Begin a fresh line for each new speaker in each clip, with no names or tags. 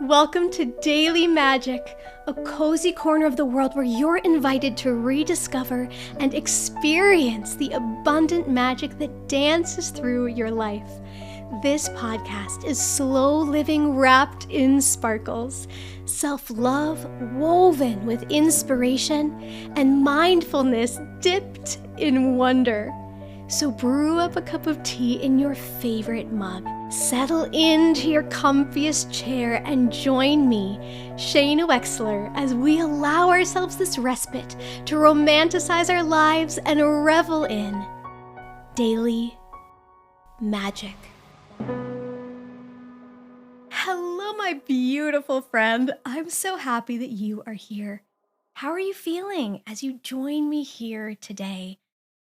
Welcome to Daily Magic, a cozy corner of the world where you're invited to rediscover and experience the abundant magic that dances through your life. This podcast is slow living wrapped in sparkles, self-love woven with inspiration, and mindfulness dipped in wonder. So brew up a cup of tea in your favorite mug, settle into your comfiest chair, and join me, Shaina Wexler, as we allow ourselves this respite to romanticize our lives and revel in daily magic. Hello, my beautiful friend. I'm so happy that you are here. How are you feeling as you join me here today?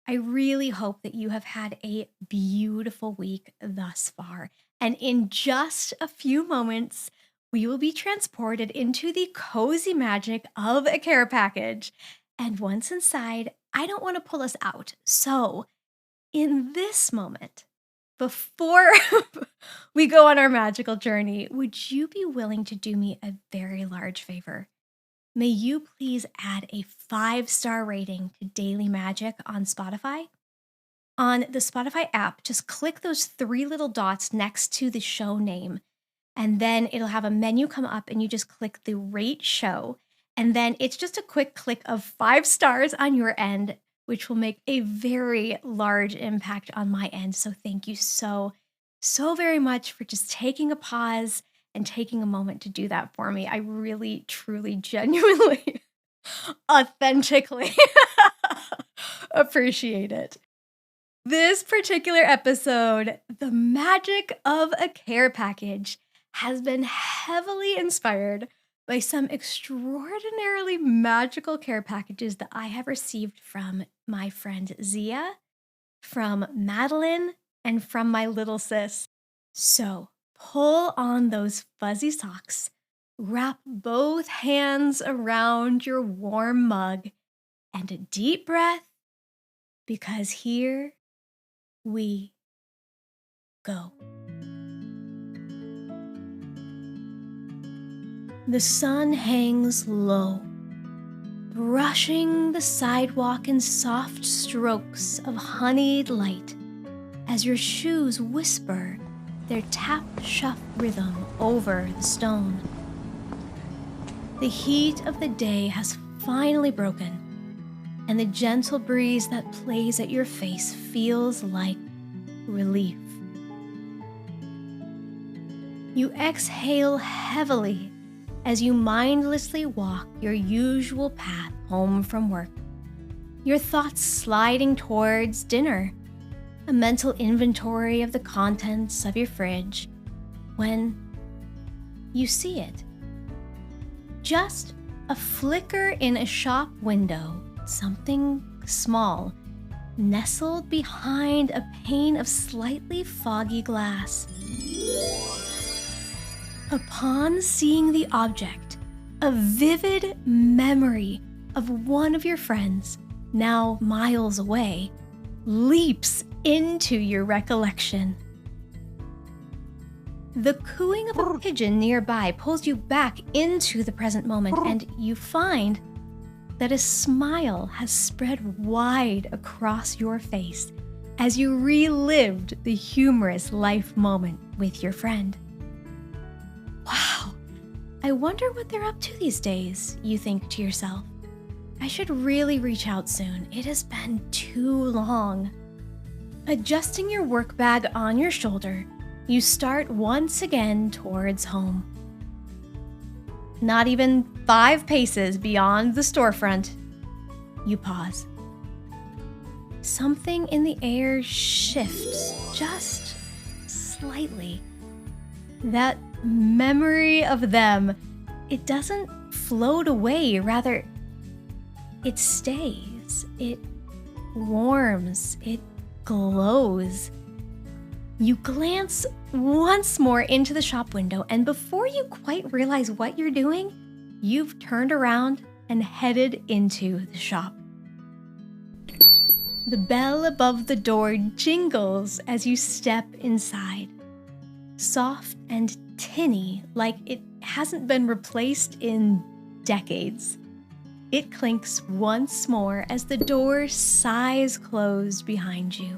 I really hope that you have had a beautiful week thus far. And in just a few moments, we will be transported into the cozy magic of a care package. And once inside, I don't want to pull us out. So in this moment, before we go on our magical journey, would you be willing to do me a very large favor? May you please add a 5-star rating to Daily Magic on Spotify? On the Spotify app, just click those 3 little dots next to the show name, and then it'll have a menu come up and you just click the rate show. And then it's just a quick click of 5 stars on your end, which will make a very large impact on my end. So thank you so very much for just taking a pause and taking a moment to do that for me. I really, truly, genuinely, authentically appreciate it. This particular episode, The Magic of a Care Package, has been heavily inspired by some extraordinarily magical care packages that I have received from my friend Zia, from Madeline, and from my little sis. So, pull on those fuzzy socks, wrap both hands around your warm mug, and a deep breath, because here we go. The sun hangs low, brushing the sidewalk in soft strokes of honeyed light as your shoes whisper their tap-shuff rhythm over the stone. The heat of the day has finally broken, and the gentle breeze that plays at your face feels like relief. You exhale heavily as you mindlessly walk your usual path home from work, your thoughts sliding towards dinner, a mental inventory of the contents of your fridge, when you see it. Just a flicker in a shop window, something small, nestled behind a pane of slightly foggy glass. Upon seeing the object, a vivid memory of one of your friends, now miles away, leaps into your recollection. The cooing of a pigeon nearby pulls you back into the present moment, and you find that a smile has spread wide across your face as you relived the humorous life moment with your friend. Wow, I wonder what they're up to these days, you think to yourself. I should really reach out soon. It has been too long. Adjusting your work bag on your shoulder, you start once again towards home. Not even 5 paces beyond the storefront, you pause. Something in the air shifts just slightly. That memory of them, it doesn't float away, rather, it stays, it warms, it glows. You glance once more into the shop window, and before you quite realize what you're doing, you've turned around and headed into the shop. The bell above the door jingles as you step inside. Soft and tinny, like it hasn't been replaced in decades. It clinks once more as the door sighs closed behind you.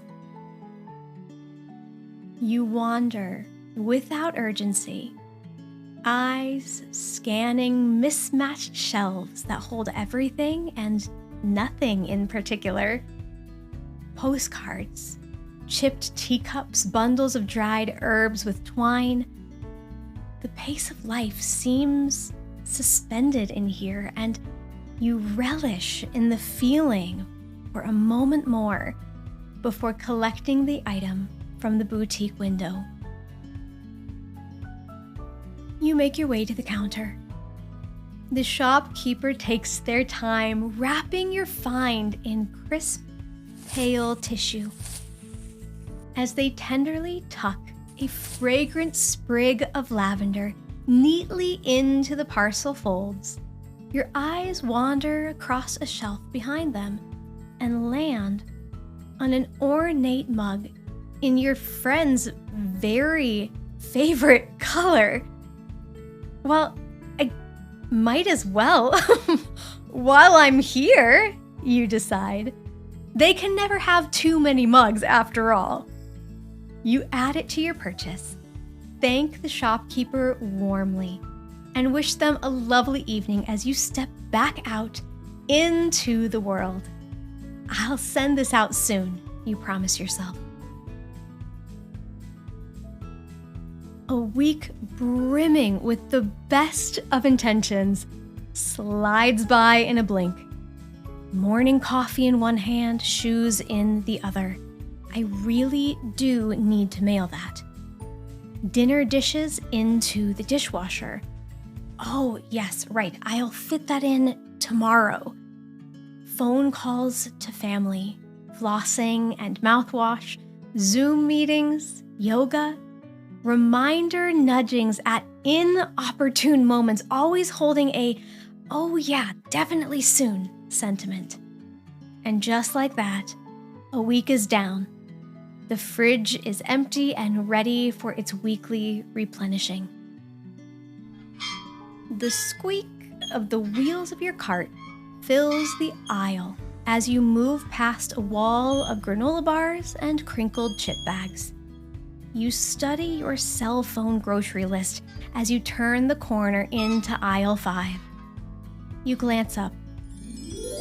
You wander without urgency, eyes scanning mismatched shelves that hold everything and nothing in particular. Postcards, chipped teacups, bundles of dried herbs with twine. The pace of life seems suspended in here, and you relish in the feeling for a moment more before collecting the item from the boutique window. You make your way to the counter. The shopkeeper takes their time wrapping your find in crisp, pale tissue. As they tenderly tuck a fragrant sprig of lavender neatly into the parcel folds, your eyes wander across a shelf behind them and land on an ornate mug in your friend's very favorite color. Well, I might as well. While I'm here, you decide. They can never have too many mugs after all. You add it to your purchase, thank the shopkeeper warmly, and wish them a lovely evening as you step back out into the world. I'll send this out soon, you promise yourself. A week brimming with the best of intentions slides by in a blink. Morning coffee in one hand, shoes in the other. I really do need to mail that. Dinner dishes into the dishwasher. Oh, yes, right, I'll fit that in tomorrow. Phone calls to family, flossing and mouthwash, Zoom meetings, yoga, reminder nudgings at inopportune moments, always holding a, oh yeah, definitely soon sentiment. And just like that, a week is down. The fridge is empty and ready for its weekly replenishing. The squeak of the wheels of your cart fills the aisle as you move past a wall of granola bars and crinkled chip bags. You study your cell phone grocery list as you turn the corner into aisle 5. You glance up.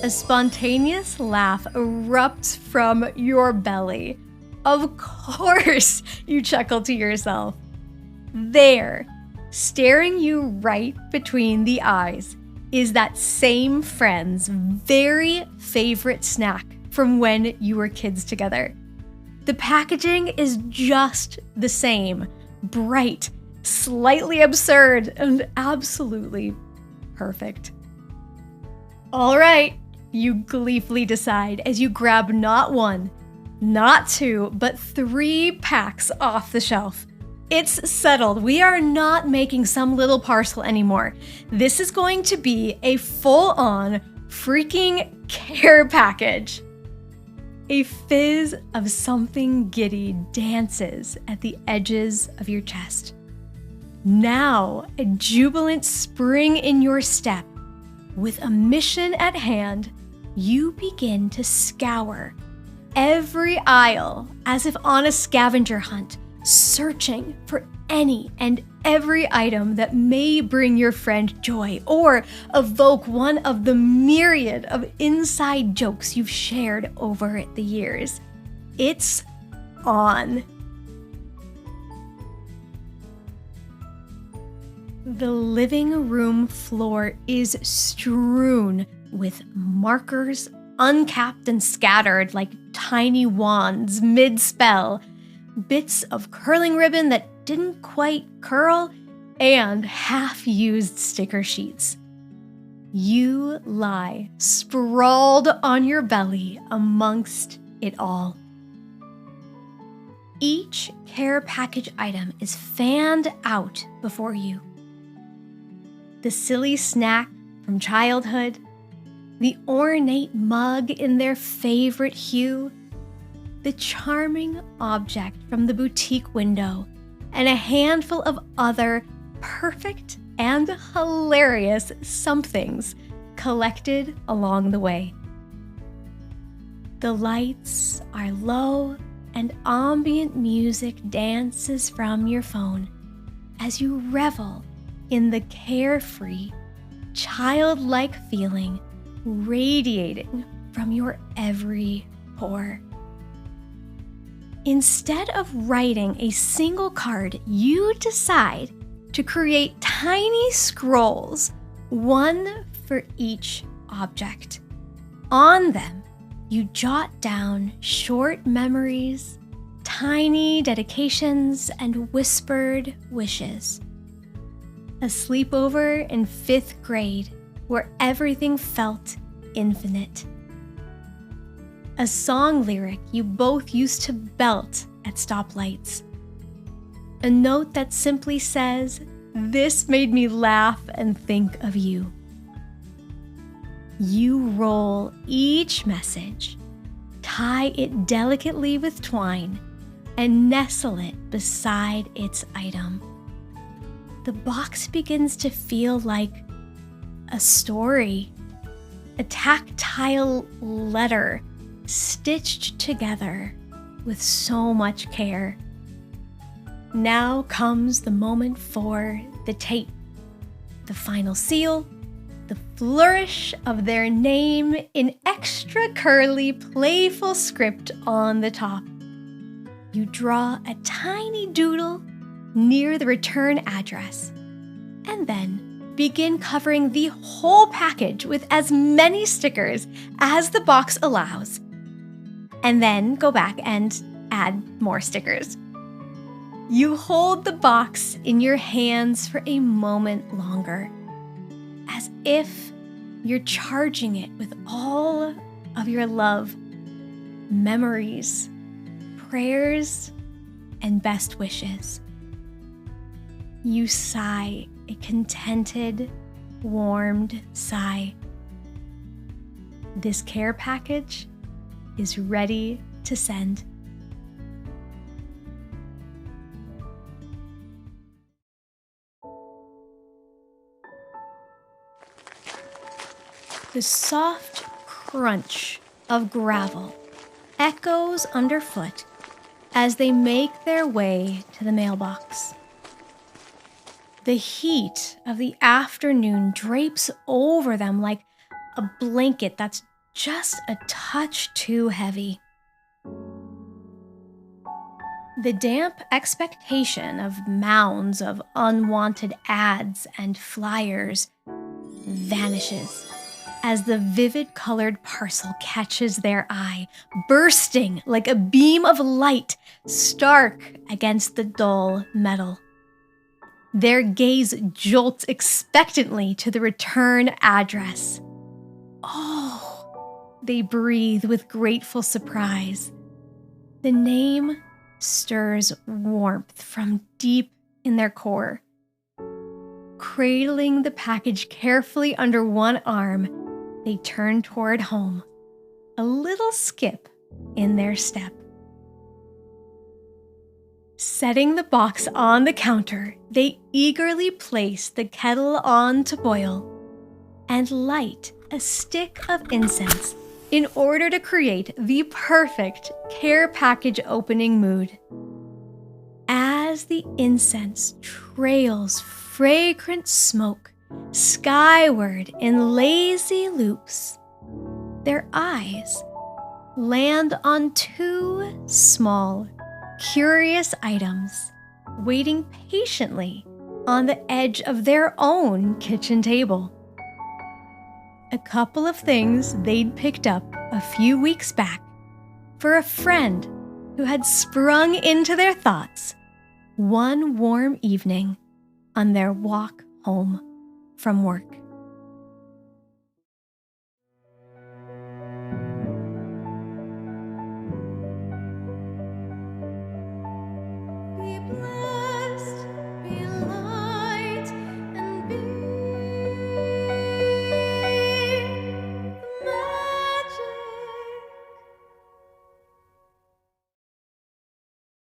A spontaneous laugh erupts from your belly. Of course, you chuckle to yourself. There, staring you right between the eyes, is that same friend's very favorite snack from when you were kids together. The packaging is just the same, bright, slightly absurd, and absolutely perfect. All right, you gleefully decide as you grab not 1, not 2, but 3 packs off the shelf. It's settled. We are not making some little parcel anymore. This is going to be a full-on freaking care package. A fizz of something giddy dances at the edges of your chest. Now, a jubilant spring in your step. With a mission at hand, you begin to scour every aisle as if on a scavenger hunt, searching for any and every item that may bring your friend joy or evoke one of the myriad of inside jokes you've shared over the years. It's on. The living room floor is strewn with markers, uncapped and scattered like tiny wands mid-spell, bits of curling ribbon that didn't quite curl, and half-used sticker sheets. You lie sprawled on your belly amongst it all. Each care package item is fanned out before you. The silly snack from childhood, the ornate mug in their favorite hue, the charming object from the boutique window, and a handful of other perfect and hilarious somethings collected along the way. The lights are low and ambient music dances from your phone as you revel in the carefree, childlike feeling radiating from your every pore. Instead of writing a single card, you decide to create tiny scrolls, one for each object. On them, you jot down short memories, tiny dedications, and whispered wishes. A sleepover in 5th grade where everything felt infinite. A song lyric you both used to belt at stoplights. A note that simply says, "This made me laugh and think of you." You roll each message, tie it delicately with twine, and nestle it beside its item. The box begins to feel like a story, a tactile letter stitched together with so much care. Now comes the moment for the tape, the final seal, the flourish of their name in extra curly, playful script on the top. You draw a tiny doodle near the return address, and then begin covering the whole package with as many stickers as the box allows, and then go back and add more stickers. You hold the box in your hands for a moment longer, as if you're charging it with all of your love, memories, prayers, and best wishes. You sigh a contented, warmed sigh. This care package is ready to send. The soft crunch of gravel echoes underfoot as they make their way to the mailbox. The heat of the afternoon drapes over them like a blanket that's just a touch too heavy. The damp expectation of mounds of unwanted ads and flyers vanishes as the vivid colored parcel catches their eye, bursting like a beam of light stark against the dull metal. Their gaze jolts expectantly to the return address. Oh, they breathe with grateful surprise. The name stirs warmth from deep in their core. Cradling the package carefully under one arm, they turn toward home, a little skip in their step. Setting the box on the counter, they eagerly place the kettle on to boil and light a stick of incense in order to create the perfect care package opening mood. As the incense trails fragrant smoke skyward in lazy loops, their eyes land on two small, curious items waiting patiently on the edge of their own kitchen table. A couple of things they'd picked up a few weeks back for a friend who had sprung into their thoughts one warm evening on their walk home from work. Be blessed.